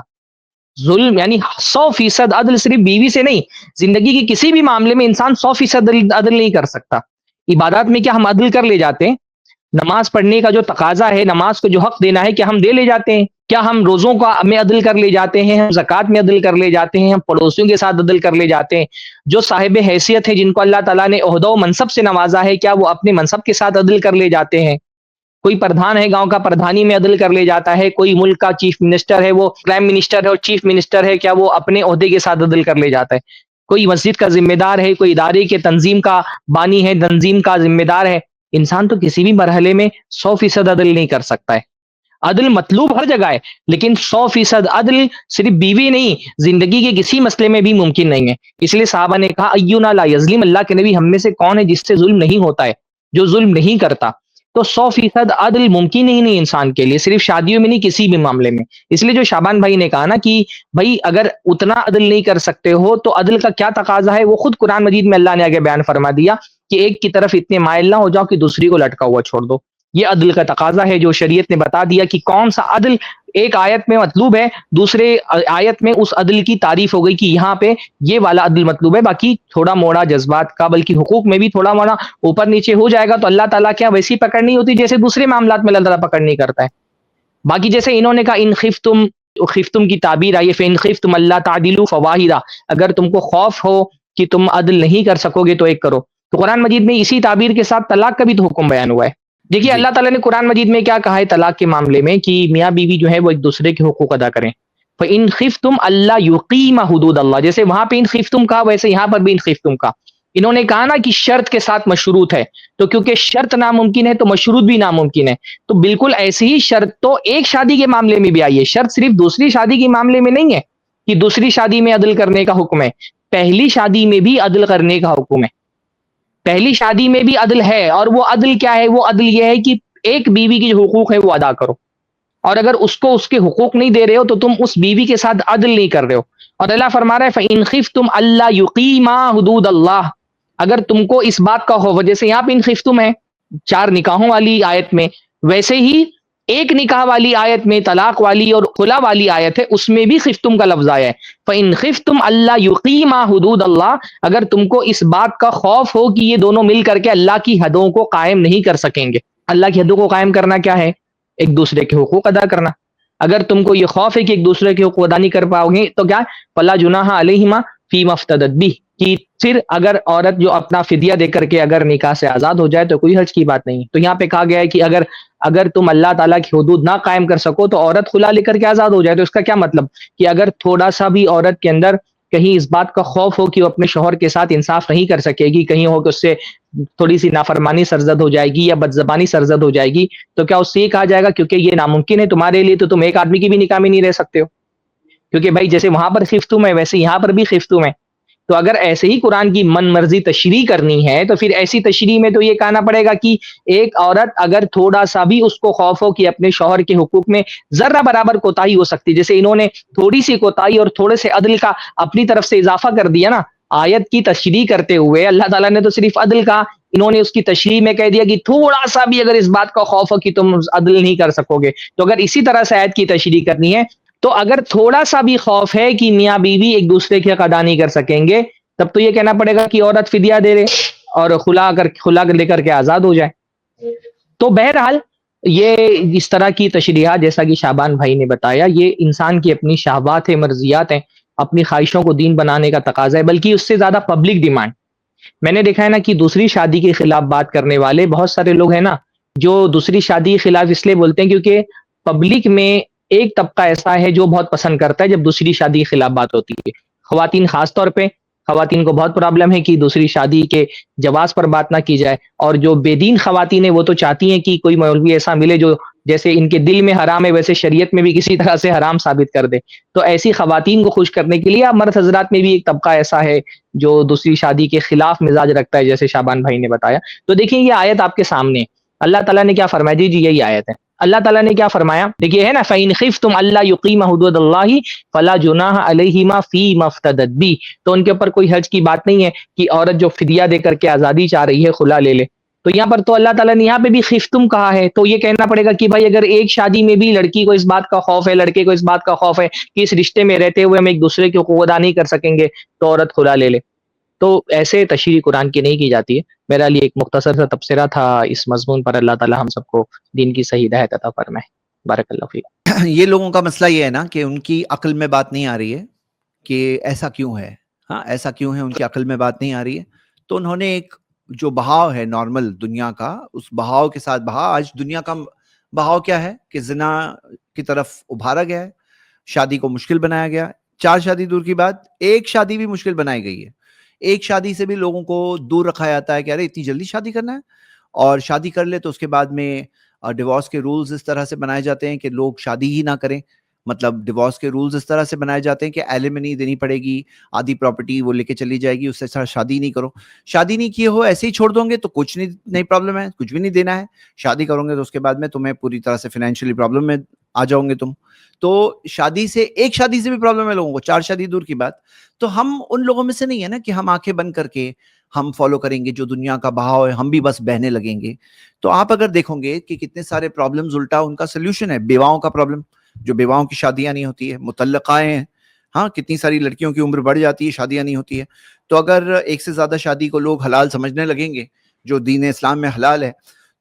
ظلم یعنی 100% عدل صرف بیوی سے نہیں، زندگی کے کسی بھی معاملے میں انسان 100% عدل نہیں کر سکتا۔ عبادات میں کیا ہم عدل کر لے جاتے ہیں؟ نماز پڑھنے کا جو تقاضا ہے، نماز کو جو حق دینا ہے، کیا ہم دے لے جاتے ہیں؟ کیا ہم روزوں کا میں عدل کر لے جاتے ہیں؟ ہم زکوٰۃ میں عدل کر لے جاتے ہیں؟ ہم پڑوسیوں کے ساتھ عدل کر لے جاتے ہیں؟ جو صاحب حیثیت ہے، جن کو اللہ تعالیٰ نے عہدہ و منصب سے نوازا ہے، کیا وہ اپنے منصب کے ساتھ عدل کر لے جاتے ہیں؟ کوئی پردھان ہے گاؤں کا، پردھانی میں عدل کر لے جاتا ہے؟ کوئی ملک کا چیف منسٹر ہے، وہ پرائم منسٹر ہے اور چیف منسٹر ہے، کیا وہ اپنے عہدے کے ساتھ عدل کر لے جاتا ہے؟ کوئی مسجد کا ذمہ دار ہے، کوئی ادارے کے تنظیم کا بانی ہے، تنظیم کا ذمہ دار ہے، انسان تو کسی بھی مرحلے میں 100% عدل نہیں کر سکتا ہے۔ عدل مطلوب ہر جگہ ہے، لیکن 100% عدل صرف بیوی نہیں، زندگی کے کسی مسئلے میں بھی ممکن نہیں ہے۔ اس لیے صحابہ نے کہا ایونا لا یظلم، اللہ کے نبی ہم میں سے کون ہے جس سے ظلم نہیں ہوتا ہے، جو ظلم نہیں کرتا؟ تو 100% عدل ممکن ہی نہیں انسان کے لیے، صرف شادیوں میں نہیں، کسی بھی معاملے میں۔ اس لیے جو شعبان بھائی نے کہا نا کہ بھائی اگر اتنا عدل نہیں کر سکتے ہو تو عدل کا کیا تقاضا ہے، وہ خود قرآن مجید میں اللہ نے آگے بیان فرما دیا کہ ایک کی طرف اتنے مائل نہ ہو جاؤ کہ دوسری کو لٹکا ہوا چھوڑ دو۔ یہ عدل کا تقاضا ہے جو شریعت نے بتا دیا کہ کون سا عدل ایک آیت میں مطلوب ہے، دوسرے آیت میں اس عدل کی تعریف ہو گئی کہ یہاں پہ یہ والا عدل مطلوب ہے۔ باقی تھوڑا موڑا جذبات کا، بلکہ حقوق میں بھی تھوڑا موڑا اوپر نیچے ہو جائے گا تو اللہ تعالیٰ کیا ویسی پکڑ نہیں ہوتی جیسے دوسرے معاملات میں اللہ تعالیٰ پکڑ نہیں کرتا ہے۔ باقی جیسے انہوں نے کہا ان خفتم کی تعبیر آئی ہے، فإن خفتم اللہ تعدلوا فواحدہ، اگر تم کو خوف ہو کہ تم عدل نہیں کر سکو گے تو ایک کرو۔ تو قرآن مجید میں اسی تعبیر کے ساتھ طلاق کا بھی تو حکم بیان ہوا ہے۔ دیکھیے جی اللہ تعالیٰ نے قرآن مجید میں کیا کہا ہے طلاق کے معاملے میں کہ میاں بیوی جو ہے وہ ایک دوسرے کے حقوق ادا کریں۔ فإن خفتم اللہ یقیم حدود اللہ، جیسے وہاں پہ ان خفتم کہا ویسے یہاں پر بھی ان خفتم کہا۔ انہوں نے کہا نا کہ شرط کے ساتھ مشروط ہے، تو کیونکہ شرط ناممکن ہے تو مشروط بھی ناممکن ہے، تو بالکل ایسی ہی شرط تو ایک شادی کے معاملے میں بھی آئی ہے۔ شرط صرف دوسری شادی کے معاملے میں نہیں ہے کہ دوسری شادی میں عدل کرنے کا حکم ہے، پہلی شادی میں بھی عدل کرنے کا حکم ہے۔ پہلی شادی میں بھی عدل ہے، اور وہ عدل کیا ہے؟ وہ عدل یہ ہے کہ ایک بیوی کی جو حقوق ہے وہ ادا کرو، اور اگر اس کو اس کے حقوق نہیں دے رہے ہو تو تم اس بیوی کے ساتھ عدل نہیں کر رہے ہو۔ اور اللہ فرما رہا ہے فإن خفتم اللہ یقیما حدود اللہ، اگر تم کو اس بات کا خوف، جیسے یہاں پہ ان خفتم ہے 4 نکاحوں والی آیت میں، ویسے ہی ایک نکاح والی آیت میں، طلاق والی اور خلا والی آیت ہے، اس میں بھی خفتم کا لفظ آیا ہے۔ فإن خفتم اللہ یقیما حدود اللہ، اگر تم کو اس بات کا خوف ہو کہ یہ دونوں مل کر کے اللہ کی حدوں کو قائم نہیں کر سکیں گے۔ اللہ کی حدوں کو قائم کرنا کیا ہے؟ ایک دوسرے کے حقوق ادا کرنا۔ اگر تم کو یہ خوف ہے کہ ایک دوسرے کے حقوق ادا نہیں کر پاؤ گے تو کیا؟ فلا جناح علیہما فیما افتدت بہ، کہ پھر اگر عورت جو اپنا فدیہ دے کر کے اگر نکاح سے آزاد ہو جائے تو کوئی حرج کی بات نہیں۔ تو یہاں پہ کہا گیا ہے کہ اگر تم اللہ تعالیٰ کی حدود نہ قائم کر سکو تو عورت خلا لے کر کے آزاد ہو جائے۔ تو اس کا کیا مطلب کہ اگر تھوڑا سا بھی عورت کے اندر کہیں اس بات کا خوف ہو کہ وہ اپنے شوہر کے ساتھ انصاف نہیں کر سکے گی، کہیں ہو کہ اس سے تھوڑی سی نافرمانی سرزد ہو جائے گی یا بد زبانی سرزد ہو جائے گی، تو کیا اس سے یہ کہا جائے گا کیونکہ یہ ناممکن ہے تمہارے لیے تو تم ایک آدمی کی بھی نکاح میں نہیں رہ سکتے ہو؟ کیونکہ بھائی جیسے وہاں پر خفتم ہے ویسے یہاں پر بھی خفتم ہے۔ تو اگر ایسے ہی قرآن کی من مرضی تشریح کرنی ہے تو پھر ایسی تشریح میں تو یہ کہنا پڑے گا کہ ایک عورت اگر تھوڑا سا بھی اس کو خوف ہو کہ اپنے شوہر کے حقوق میں ذرہ برابر کوتاہی ہو سکتی، جیسے انہوں نے تھوڑی سی کوتاہی اور تھوڑے سے عدل کا اپنی طرف سے اضافہ کر دیا نا، آیت کی تشریح کرتے ہوئے اللہ تعالیٰ نے تو صرف عدل کا، انہوں نے اس کی تشریح میں کہہ دیا کہ تھوڑا سا بھی اگر اس بات کا خوف ہو کہ تم عدل نہیں کر سکو گے، تو اگر اسی طرح سے آیت کی تشریح کرنی ہے تو اگر تھوڑا سا بھی خوف ہے کہ میاں بیوی ایک دوسرے کے حق ادا نہیں کر سکیں گے، تب تو یہ کہنا پڑے گا کہ عورت فدیہ دے رہے اور خلا لے کر کے آزاد ہو جائے۔ تو بہرحال یہ اس طرح کی تشریحات جیسا کہ شعبان بھائی نے بتایا، یہ انسان کی اپنی شہوات ہیں، مرضیات ہیں، اپنی خواہشوں کو دین بنانے کا تقاضا ہے، بلکہ اس سے زیادہ پبلک ڈیمانڈ۔ میں نے دیکھا ہے نا کہ دوسری شادی کے خلاف بات کرنے والے بہت سارے لوگ ہیں نا جو دوسری شادی کے خلاف اس لیے بولتے ہیں کیونکہ پبلک میں ایک طبقہ ایسا ہے جو بہت پسند کرتا ہے جب دوسری شادی کے خلاف بات ہوتی ہے۔ خواتین خاص طور پہ، خواتین کو بہت پرابلم ہے کہ دوسری شادی کے جواز پر بات نہ کی جائے، اور جو بے دین خواتین ہیں وہ تو چاہتی ہیں کہ کوئی مولوی ایسا ملے جو جیسے ان کے دل میں حرام ہے ویسے شریعت میں بھی کسی طرح سے حرام ثابت کر دے۔ تو ایسی خواتین کو خوش کرنے کے لیے مرد حضرات میں بھی ایک طبقہ ایسا ہے جو دوسری شادی کے خلاف مزاج رکھتا ہے، جیسے شعبان بھائی نے بتایا۔ تو دیکھیں یہ آیت آپ کے سامنے ہے، اللہ تعالیٰ نے کیا فرمایا؟ جی یہی آیت ہے۔ اللہ تعالیٰ نے کیا فرمایا؟ دیکھیے ہے نا فَإِنْ خِفْتُمْ أَلَّا يُقِيمَ حُدُودَ اللَّهِ فَلَا جُنَاحَ عَلَيْهِمَا فِيمَا افْتَدَتْ بِهِ، تو ان کے اوپر کوئی حرج کی بات نہیں ہے کہ عورت جو فدیہ دے کر کے آزادی چاہ رہی ہے خلا لے لے۔ تو یہاں پر تو اللہ تعالیٰ نے یہاں پہ بھی خفتم کہا ہے, تو یہ کہنا پڑے گا کہ بھائی اگر ایک شادی میں بھی لڑکی کو اس بات کا خوف ہے, لڑکے کو اس بات کا خوف ہے کہ اس رشتے میں رہتے ہوئے ہم ایک دوسرے کے حقوق ادا نہیں کر سکیں گے, تو عورت کھلا لے لے. تو ایسے تشریح قرآن کی نہیں کی جاتی ہے. میرا لیے ایک مختصر سا تبصرہ تھا اس مضمون پر. اللہ تعالیٰ ہم سب کو دین کی صحیح ہدایت عطا فرمائے. بارک اللہ فیک. یہ لوگوں کا مسئلہ یہ ہے نا کہ ان کی عقل میں بات نہیں آ رہی ہے کہ ایسا کیوں ہے, ہاں ایسا کیوں ہے, ان کی عقل میں بات نہیں آ رہی ہے. تو انہوں نے ایک جو بہاؤ ہے نارمل دنیا کا, اس بہاؤ کے ساتھ آج دنیا کا بہاؤ کیا ہے کہ زنا کی طرف ابھارا گیا ہے, شادی کو مشکل بنایا گیا. 4 شادی دور کی بات, ایک شادی بھی مشکل بنائی گئی ہے. ایک شادی سے بھی لوگوں کو دور رکھا جاتا ہے کہ ارے اتنی جلدی شادی کرنا ہے, اور شادی کر لے تو اس کے بعد میں ڈیورس کے رولز اس طرح سے بنائے جاتے ہیں کہ لوگ شادی ہی نہ کریں. مطلب ڈیورس کے رولز اس طرح سے بنائے جاتے ہیں کہ ایلیمنی دینی پڑے گی, آدھی پراپرٹی وہ لے کے چلی جائے گی, اس سے شادی نہیں کرو. شادی نہیں کیے ہو ایسے ہی چھوڑ دو گے تو کچھ نہیں پرابلم ہے, کچھ بھی نہیں دینا ہے. شادی کرو گے تو اس کے بعد میں تمہیں پوری طرح سے فائنینشلی پرابلم میں آ جاؤ گے تم. تو شادی سے, ایک شادی سے بھی پرابلم ہے لوگوں کو, 4 شادی دور کی بات. تو ہم ان لوگوں میں سے نہیں ہے نا کہ ہم آنکھیں بند کر کے ہم فالو کریں گے جو دنیا کا بہاؤ ہے, ہم بھی بس بہنے لگیں گے. تو آپ اگر دیکھو گے کہ کتنے سارے پرابلمز الٹا ان کا سولوشن ہے. بیواؤں کا پرابلم, جو بیواؤں کی شادیاں نہیں ہوتی ہے, مطلقائیں ہیں, ہاں کتنی ساری لڑکیوں کی عمر بڑھ جاتی ہے, شادیاں نہیں ہوتی ہے. تو اگر ایک سے زیادہ شادی کو لوگ حلال سمجھنے لگیں گے جو دین اسلام میں حلال ہے,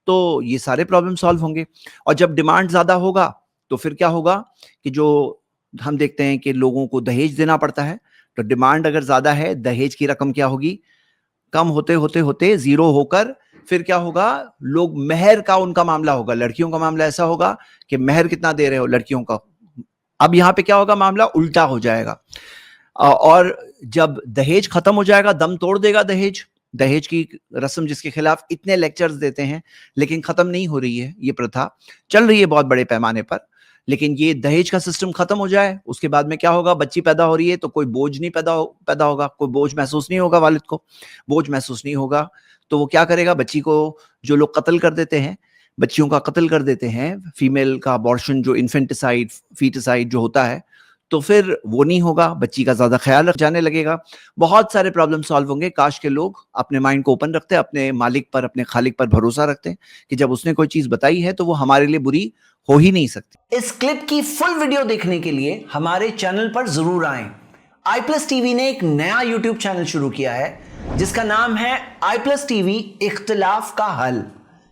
تو یہ سارے پرابلم سالو ہوں گے. اور جب ڈیمانڈ زیادہ ہوگا تو پھر کیا ہوگا کہ جو ہم دیکھتے ہیں کہ لوگوں کو دہیج دینا پڑتا ہے, تو ڈیمانڈ اگر زیادہ ہے, دہیج کی رقم کیا ہوگی, کم ہوتے ہوتے ہوتے زیرو ہو کر پھر کیا ہوگا, لوگ مہر کا ان کا معاملہ ہوگا. لڑکیوں کا معاملہ ایسا ہوگا کہ مہر کتنا دے رہے ہو لڑکیوں کا. اب یہاں پہ کیا ہوگا, معاملہ الٹا ہو جائے گا. اور جب دہیج ختم ہو جائے گا, دم توڑ دے گا دہیج کی رسم جس کے خلاف اتنے لیکچرز دیتے ہیں لیکن ختم نہیں ہو رہی ہے. یہ پرتھا چل رہی ہے بہت بڑے پیمانے پر, لیکن یہ دہیج کا سسٹم ختم ہو جائے, اس کے بعد میں کیا ہوگا, بچی پیدا ہو رہی ہے تو کوئی بوجھ نہیں پیدا ہوگا, کوئی بوجھ محسوس نہیں ہوگا, والد کو بوجھ محسوس نہیں ہوگا. تو وہ کیا کرے گا, بچی کو جو لوگ قتل کر دیتے ہیں, بچیوں کا قتل کر دیتے ہیں, فیمیل کا ابارشن جو انفینٹیسائڈ فیٹیسائڈ جو ہوتا ہے, تو پھر وہ نہیں ہوگا, بچی کا زیادہ خیال رکھ جانے لگے گا. بہت سارے پرابلم سالو ہوں گے. کاش کے لوگ اپنے مائنڈ کو اوپن رکھتے, اپنے مالک پر, اپنے خالق پر بھروسہ رکھتے کہ جب اس نے کوئی چیز بتائی ہے تو وہ ہمارے لیے بری ہو ہی نہیں سکتی. اس کلپ کی فل ویڈیو دیکھنے کے لیے ہمارے چینل پر ضرور آئیں. آئی پلس ٹی وی نے ایک نیا یوٹیوب چینل شروع کیا ہے جس کا نام ہے آئی پلس ٹی وی اختلاف کا حل.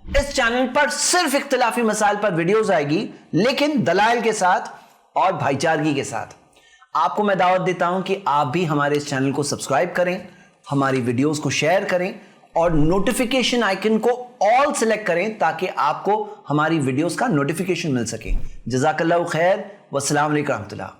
اس چینل پر صرف اختلافی مسائل پر ویڈیوز آئے گی, لیکن دلائل کے ساتھ اور بھائی چارگی کے ساتھ. آپ کو میں دعوت دیتا ہوں کہ آپ بھی ہمارے اس چینل کو سبسکرائب کریں, ہماری ویڈیوز کو شیئر کریں اور نوٹیفیکیشن آئیکن کو آل سلیکٹ کریں تاکہ آپ کو ہماری ویڈیوز کا نوٹیفیکیشن مل سکے. جزاک اللہ خیر, والسلام علیکم ورحمۃ اللہ.